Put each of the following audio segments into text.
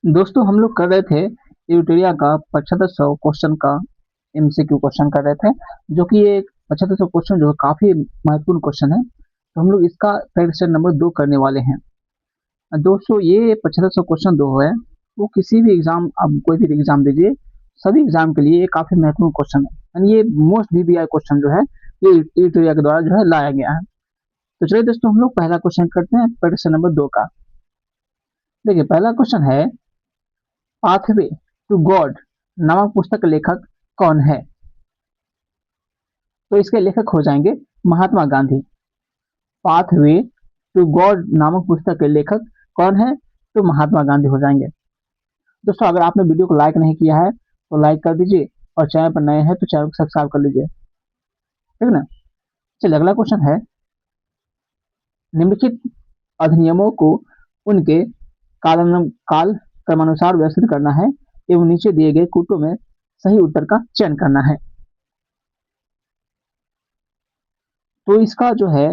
दोस्तों हम लोग कर रहे थे ट्यूटोरियल का 7500 क्वेश्चन का एमसीक्यू क्वेश्चन कर रहे थे, जो कि ये 7500 क्वेश्चन जो है काफी महत्वपूर्ण क्वेश्चन है। तो हम लोग इसका प्रैक्टिस नंबर 2 करने वाले हैं। दोस्तों ये 7500 क्वेश्चन जो है वो किसी भी एग्जाम, आप कोई भी एग्जाम दीजिए, सभी एग्जाम के लिए ये काफी महत्वपूर्ण क्वेश्चन है। यानी ये मोस्ट वीवीआई क्वेश्चन जो है ये ट्यूटोरियल के द्वारा जो है लाया गया है। तो चलिए दोस्तों हम लोग पहला क्वेश्चन करते हैं प्रैक्टिस नंबर 2 का। देखिए पहला क्वेश्चन है, पाथवे टू गॉड नामक पुस्तक के लेखक कौन है? तो इसके लेखक हो जाएंगे Mahatma Gandhi. Pathway to God नामक पुस्तक के लेखक कौन है? तो महात्मा गांधी हो जाएंगे। दोस्तों अगर आपने वीडियो को लाइक नहीं किया है तो लाइक कर दीजिए, और चैनल पर नए हैं तो चैनल को सब्सक्राइब कर लीजिए, ठीक है ना। चलिए अगला क्वेश्चन है, निम्नलिखित अधिनियमों को उनके काल क्रमानुसार व्यवस्थित करना है एवं नीचे दिए गए कूटों में सही उत्तर का चयन करना है। तो इसका जो है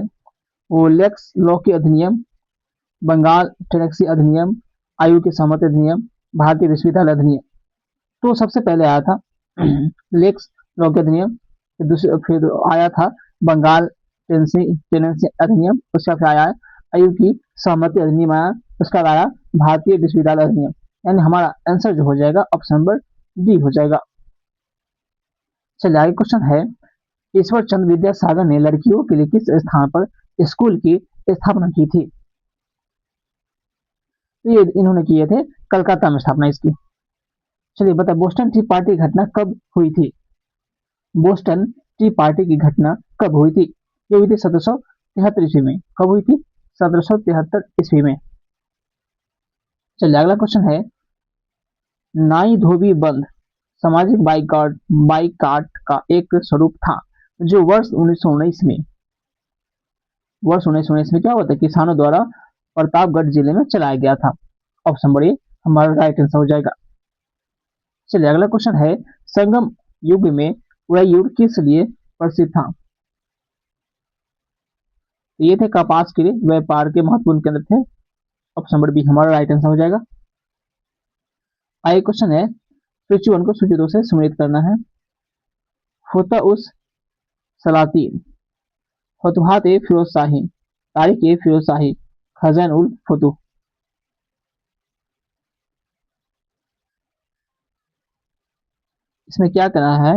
वो लेक्स लॉ के अधिनियम, बंगाल टैक्सी अधिनियम, आयु की सहमति अधिनियम, भारतीय विश्वविद्यालय अधिनियम। तो सबसे पहले आया था लेक्स लॉ के अधिनियम, फिर आया था बंगाल टेनेंसी अधिनियम, उसका फिर आया आयु की सहमति अधिनियम आया, उसका आया भारतीय विश्वविद्यालय अधिनियम। यानी हमारा आंसर जो हो जाएगा ऑप्शन नंबर डी हो जाएगा। चलिए आगे क्वेश्चन है, ईश्वर चंद्र विद्यासागर ने लड़कियों के लिए किस स्थान पर स्कूल की स्थापना की थी? ये इन्होंने किए थे कलकत्ता में स्थापना इसकी। चलिए बताए, बोस्टन टी पार्टी की घटना कब हुई थी? बोस्टन टी पार्टी की घटना कब हुई थी? ये हुई थी 1773 ईस्वी में। कब हुई थी? 1773 ईस्वी में। चलिए अगला क्वेश्चन है, नाई धोबी बंद सामाजिक बाइकाट का एक स्वरूप था जो वर्ष 1919 में क्या होता है किसानों द्वारा प्रतापगढ़ जिले में चलाया गया था। ऑप्शन बड़ी हमारा राइट आंसर हो जाएगा। चलिए अगला क्वेश्चन है, संगम युग में वह युग किस लिए प्रसिद्ध था? तो ये थे कपास के लिए व्यापार के महत्वपूर्ण केंद्र थे। ऑप्शन नंबर बी हमारा राइट आंसर हो जाएगा। आगे क्वेश्चन है, सूची 1 को सूची 2 से सम्मिलित करना है। फुता उस सलातीन, फतुहात ए फिरोज शाही, तारिक ए फिरोज शाही, खजन उल फतुह। इसमें क्या करना है,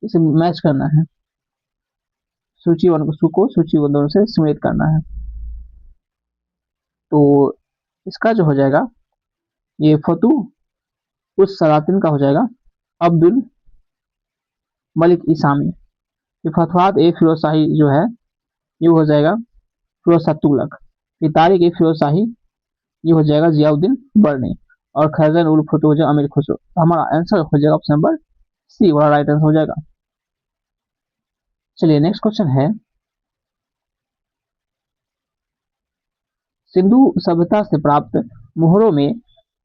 इसे मैच करना है, सूची 1 को सूची 2 से सम्मिलित करना है। तो इसका जो हो जाएगा ये फतू उस सलातिन का हो जाएगा अब्दुल मलिक इसामी। ये फतवात ए फिरोज शाही जो है ये हो जाएगा फिरोज शाह तुगलक। फिर तारिक ए फिरोज शाही ये हो जाएगा जियाउद्दीन बर्नी। और खैजन उल फतू हो जाएगा अमीर खुसरो। तो हमारा आंसर हो जाएगा ऑप्शन नंबर सी वाला राइट आंसर हो जाएगा। चलिए नेक्स्ट क्वेश्चन है, सिंधु सभ्यता से प्राप्त मोहरों में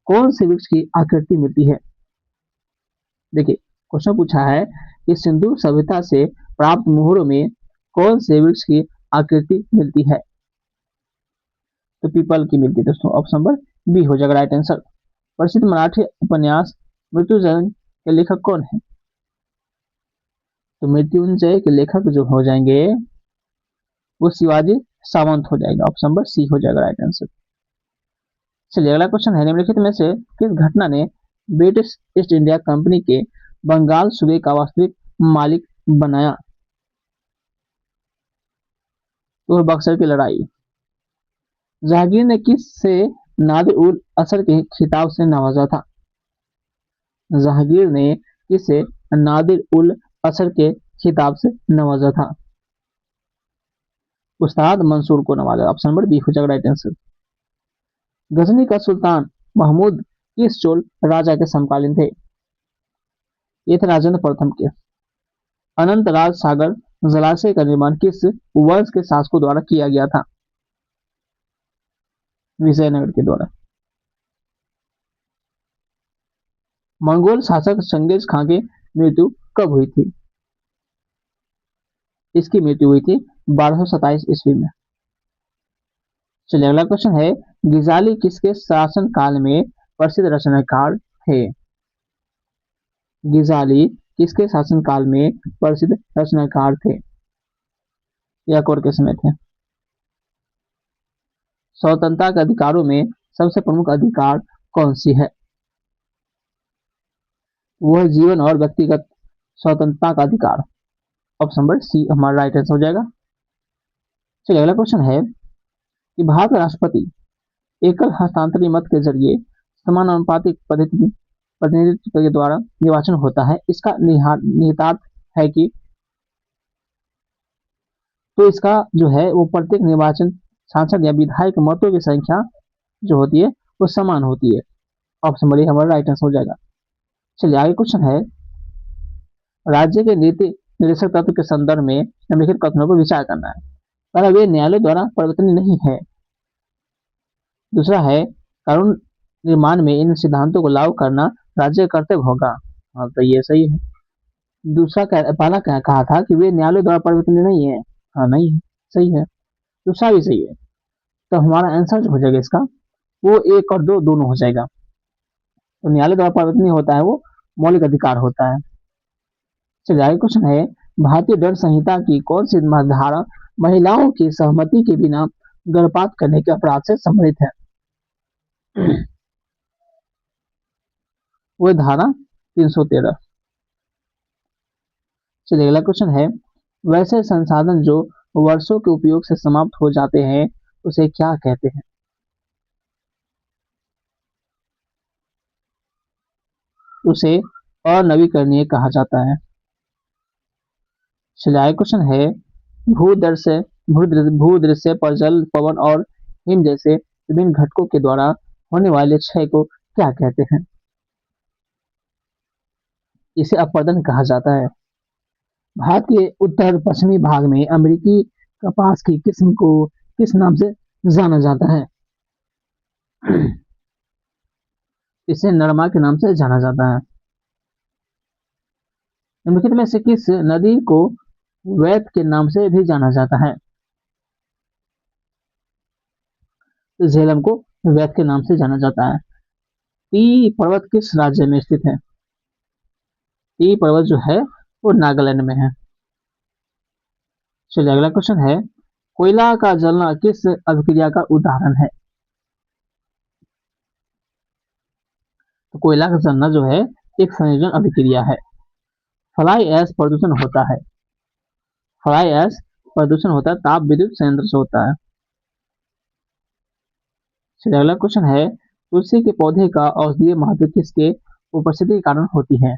कौन से वृक्ष की आकृति मिलती है? देखिए क्वेश्चन पूछा है कि सिंधु सभ्यता से प्राप्त मोहरों में कौन से वृक्ष की आकृति मिलती है? तो पीपल की मिलती है दोस्तों। ऑप्शन नंबर बी हो जाएगा राइट आंसर। प्रसिद्ध मराठी उपन्यास मृत्युंजय के लेखक कौन है? तो मृत्युंजय के लेखक जो हो जाएंगे वो शिवाजी सावंत हो जाएगा। ऑप्शन नंबर सी हो जाएगा राइट आंसर। चलिए अगला क्वेश्चन है, निम्नलिखित में से किस घटना ने ब्रिटिश ईस्ट इंडिया कंपनी के बंगाल सूबे का वास्तविक मालिक बनाया? तो बक्सर की लड़ाई। जहांगीर ने किस से नादिर उल असर के खिताब से नवाजा था? जहांगीर ने किसे नादिर उल असर के खिताब से नवाजा था? उस्ताद मंसूर को नवाजा। ऑप्शन नंबर बी हो जाएगा राइट आंसर। गजनी का सुल्तान महमूद किस चोल राजा के समकालीन थे? ये थे राजेंद्र प्रथम के। अनंत राज सागर जलाशय का निर्माण किस वंश के शासकों द्वारा किया गया था? विजयनगर के द्वारा। मंगोल शासक चंगेज खां की मृत्यु कब हुई थी? इसकी मृत्यु हुई थी 1227 ईस्वी में। चलिए अगला क्वेश्चन है, गिजाली किसके शासन काल में प्रसिद्ध रचनाकार थे? गिजाली किसके शासनकाल में प्रसिद्ध रचनाकार थे या अकबर के समय थे? स्वतंत्रता के अधिकारों में सबसे प्रमुख अधिकार कौन सी है? वह जीवन और व्यक्तिगत स्वतंत्रता का अधिकार। ऑप्शन नंबर सी हमारा राइट आंसर हो जाएगा। चलिए अगला क्वेश्चन है कि भारत का राष्ट्रपति एकल हस्तांतरण मत के जरिए समानुपातिक पद्धति प्रतिनिधित्व के द्वारा निर्वाचन होता है। इसका निहितार्थ है कि तो इसका जो है वो प्रत्येक निर्वाचन सांसद या विधायक मतों की संख्या जो होती है वो समान होती है। ऑप्शन नंबर ए हमारा राइट आंसर हो जाएगा। चलिए आगे क्वेश्चन है, राज्य के नीति निर्देशक तत्व के संदर्भ में निम्नलिखित कथनों पर विचार करना है। पहला, वे न्यायालय द्वारा परिवर्तनीय नहीं है। दूसरा है, कानून निर्माण में इन सिद्धांतों को लागू करना राज्य का कर्तव्य होगा। हाँ तो ये सही है। दूसरा पहला क्या कहा था कि वे न्यायालय द्वारा परिवर्तनीय नहीं है। हाँ नहीं है, सही है। दूसरा भी सही है। तो हमारा आंसर जो हो जाएगा इसका वो एक और दो दोनों हो जाएगा। तो न्यायालय द्वारा परिवर्तनीय होता है वो मौलिक अधिकार होता है। चलिए आगे क्वेश्चन है, भारतीय दंड संहिता की कौन सी धारा महिलाओं की सहमति के बिना गर्भपात करने के अपराध से संबंधित है? वो धारा 313। चलिए अगला क्वेश्चन है, वैसे संसाधन जो वर्षों के उपयोग से समाप्त हो जाते हैं उसे क्या कहते हैं? उसे अनवीकरणीय कहा जाता है। चलिए आगे क्वेश्चन है, भूदृश्य भूदृश्य पर जल, पवन और हिम जैसे विभिन्न घटकों के द्वारा होने वाले क्षय को क्या कहते हैं? इसे अपरदन कहा जाता है। भारत के उत्तर पश्चिमी भाग में अमेरिकी कपास की किस्म को किस नाम से जाना जाता है? इसे नरमा के नाम से जाना जाता है। निम्नलिखित में से किस नदी को वैत के नाम से भी जाना जाता है? झेलम को वैत के नाम से जाना जाता है। टी पर्वत किस राज्य में स्थित है? टी पर्वत जो है वो नागालैंड में है। चलिए अगला क्वेश्चन है, कोयला का जलना किस अभिक्रिया का उदाहरण है? तो कोयला का जलना जो है एक संयोजन अभिक्रिया है। फ्लाई ऐश प्रदूषण होता है। फ्लाई ऐश प्रदूषण होता है ताप विद्युत संयंत्र से होता है। चलिए अगला क्वेश्चन है, तुलसी के पौधे का औषधीय महत्व किसके उपस्थिति के कारण होती है?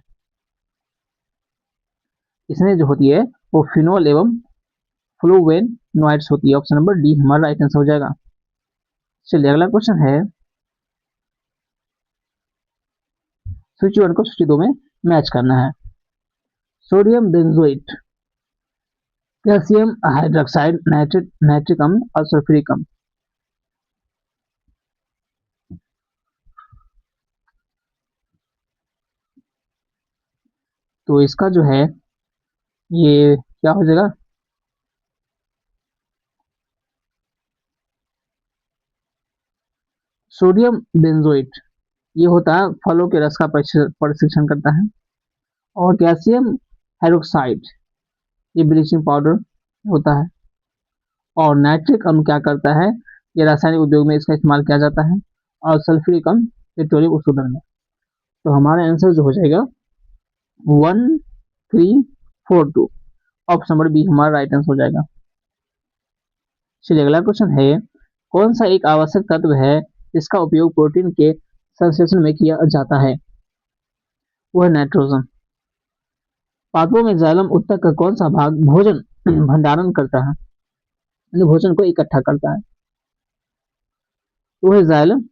इसमें जो होती है वो फिनोल एवं फ्लोवेनोइड्स होती है। ऑप्शन नंबर डी हमारा राइट आंसर हो जाएगा। चलिए अगला क्वेश्चन है, सूची 1 को सूची 2 में मैच करना है। Sodium benzoate, calcium hydroxide, nitric अम्ल और सल्फ्यूरिक अम्ल। तो इसका जो है ये क्या हो जाएगा? सोडियम बेंजोएट ये होता है फलों के रस का परीक्षण करता है। और कैल्शियम हाइड्रोक्साइड ये ब्लीचिंग पाउडर होता है। और नाइट्रिक अम्ल क्या करता है, ये रासायनिक उद्योग में इसका इस्तेमाल किया जाता है। और सल्फ्यूरिक अम्ल पेट्रोलियम उत्पादन में। तो हमारा आंसर जो हो जाएगा 1342। ऑप्शन नंबर बी हमारा राइट आंसर हो जाएगा। चलिए अगला क्वेश्चन है, कौन सा एक आवश्यक तत्व है जिसका उपयोग प्रोटीन के संश्लेषण में किया जाता है? वह नाइट्रोजन। पादपों में जाइलम उत्तक का कौन सा भाग भोजन भंडारण करता है, भोजन को इकट्ठा करता है? वह जाइलम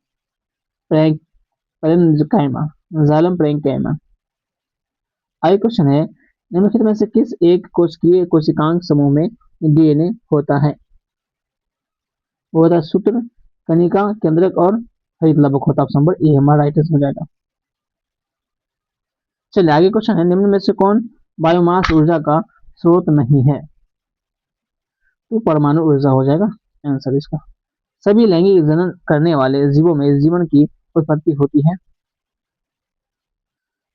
पैरेन्काइमा। Xylem parenchyma. आगे क्वेश्चन है, निम्नलिखित में से किस एक कोशिकीय कोशिकांग समूह में डीएनए होता है? वो होता है सूत्र, कनिका, केंद्रक और हरित लवक होता है। ऑप्शन नंबर ए हमारा राइट आंसर हो जाएगा। चलिए आगे क्वेश्चन है, निम्न में से कौन बायोमास ऊर्जा का स्रोत नहीं है? तो परमाणु ऊर्जा हो जाएगा आंसर इसका। सभी लैंगिक जनन करने वाले जीवों में जीवन की उत्पत्ति होती है?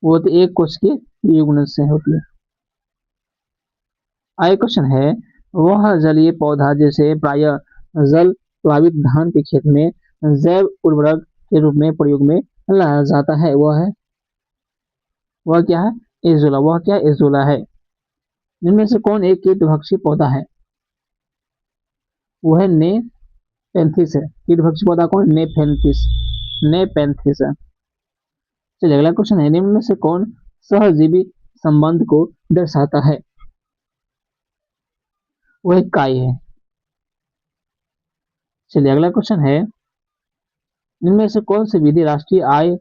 वो तो एक कोश के युग्म से होती है। आगे क्वेश्चन है, वह जलीय पौधा जैसे प्रायः जल प्लावित धान के खेत में जैव उर्वरक के रूप में प्रयोग में लाया जाता है, वह क्या है? एजोला। वह क्या? एजोला है। इनमें से कौन एक कीटभक्षी पौधा है? वो है नेपेंथिस है। कीटभक्षी पौधा कौन? नेपेंथिस। नेपेंथिस है। चलिए अगला क्वेश्चन है, निम्न में से कौन सहजीवी संबंध को दर्शाता है? वो एक काय है। चलिए अगला क्वेश्चन है, इनमें से कौन सी विधि राष्ट्रीय आय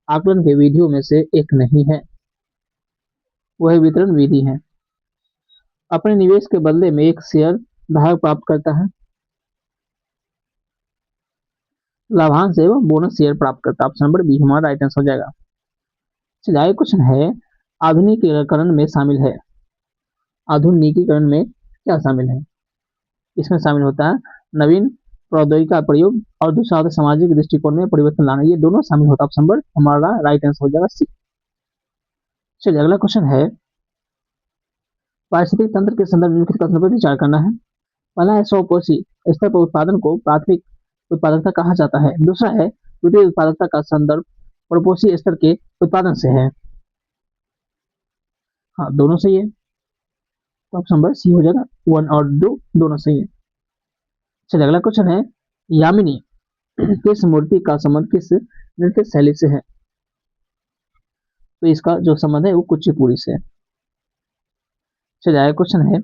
आकलन के विधियों में से एक नहीं है? वह वितरण विधि है। अपने निवेश के बदले में एक शेयर धारक प्राप्त करता है, लाभांश एवं बोनस शेयर प्राप्त करता है। ऑप्शन नंबर बी हमारा राइट आंसर हो जाएगा। चलिए आगे क्वेश्चन है, आधुनिकीकरण में शामिल है। आधुनिकीकरण में क्या शामिल है? इसमें शामिल होता है नवीन प्रौद्योगिकी का प्रयोग और दूसरा होता है सामाजिक दृष्टिकोण में परिवर्तन लाना। ये दोनों शामिल होता है। ऑप्शन नंबर हमारा राइट आंसर हो जाएगा सी। चलिए अगला क्वेश्चन है, पारिस्थितिक तंत्र के संदर्भ में निम्नलिखित कथनों पर विचार करना है। पहला है स्वपोषी स्तर पर उत्पादन को प्राथमिक उत्पादकता कहा जाता है। दूसरा है द्वितीय उत्पादकता का संदर्भ परपोषी स्तर के उत्पादन से है। हाँ दोनों सही है, तो ऑप्शन नंबर सी हो जाएगा। 1 और 2 दोनों सही है। चलिए अगला क्वेश्चन है, यामिनी किस मूर्ति का संबंध किस नृत्य शैली से है? तो इसका जो संबंध है वो कुचिपुड़ी से है। चलिए आगे क्वेश्चन है,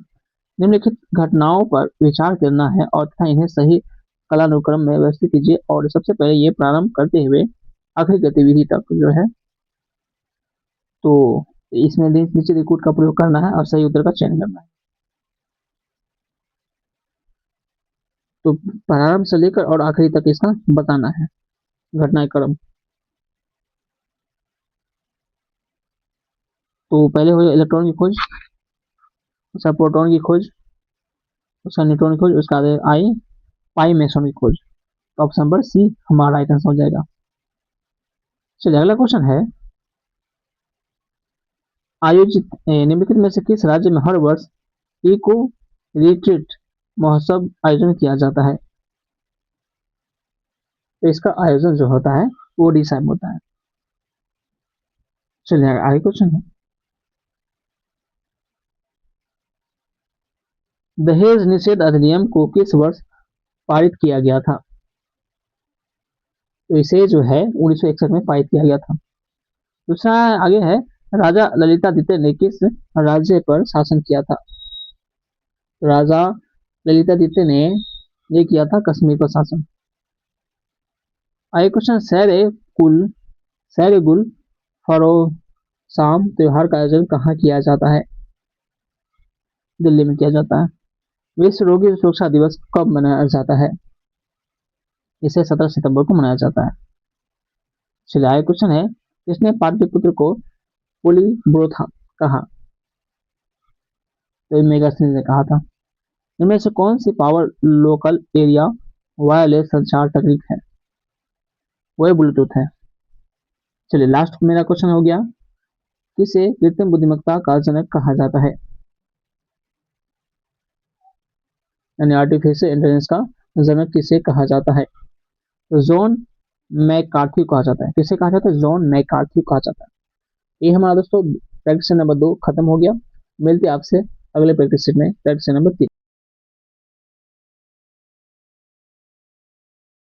निम्नलिखित घटनाओं पर विचार करना है और तथा इन्हें सही कालानुक्रम में व्यवस्थित कीजिए और सबसे पहले ये प्रारंभ करते हुए आखिरी गतिविधि तक जो है, तो इसमें नीचे रिकॉर्ड का प्रयोग करना है और सही उत्तर का चयन करना है। तो प्रारंभ से लेकर और आखिरी तक इसका बताना है घटना क्रम। तो पहले हो जाए इलेक्ट्रॉन की खोज, उसका प्रोटॉन की खोज, उसका न्यूट्रॉन की खोज, उसका आई पाई मेसोन की खोज। तो ऑप्शन नंबर सी हमारा राइट आंसर हो जाएगा। चलिए अगला क्वेश्चन है, आयोजित निम्नलिखित में से किस राज्य में हर वर्ष इको रिट्रीट महोत्सव आयोजन किया जाता है? तो इसका आयोजन जो होता है वो ओडिशा में होता है। चलिए आगे क्वेश्चन है, दहेज निषेध अधिनियम को किस वर्ष पारित किया गया था? तो इसे जो है 1961 में पारित किया गया था। दूसरा आगे है, राजा ललितादित्य ने किस राज्य पर शासन किया था? राजा ललितादित्य ने ये किया था कश्मीर पर शासन। आगे क्वेश्चन, सैर गुल फरोशाम त्योहार का आयोजन कहाँ किया जाता है? दिल्ली में किया जाता है। विश्व रोगी सुरक्षा दिवस कब मनाया जाता है? इसे 17 सितंबर को मनाया जाता है। चलिए आगे क्वेश्चन है, किसने पाटलिपुत्र को पोलीब्रोथा कहा? तो मेगास्थनी ने कहा था। इनमें से कौन सी पावर लोकल एरिया वायरलेस संचार तकनीक है? वह ब्लूटूथ है। चलिए लास्ट मेरा क्वेश्चन हो गया, किसे कृत्रिम बुद्धिमत्ता का जनक कहा जाता है? यानी आर्टिफिशियल इंटेलिजेंस का जनक किसे कहा जाता है? तो जॉन मैकार्थी कहा जाता है। किसे कहा जाता है? जॉन मैकार्थी कहा जाता है। ये हमारा दोस्तों प्रैक्टिस नंबर 2 खत्म हो गया। मिलते हैं आपसे अगले प्रैक्टिस में, प्रैक्टिस नंबर 3।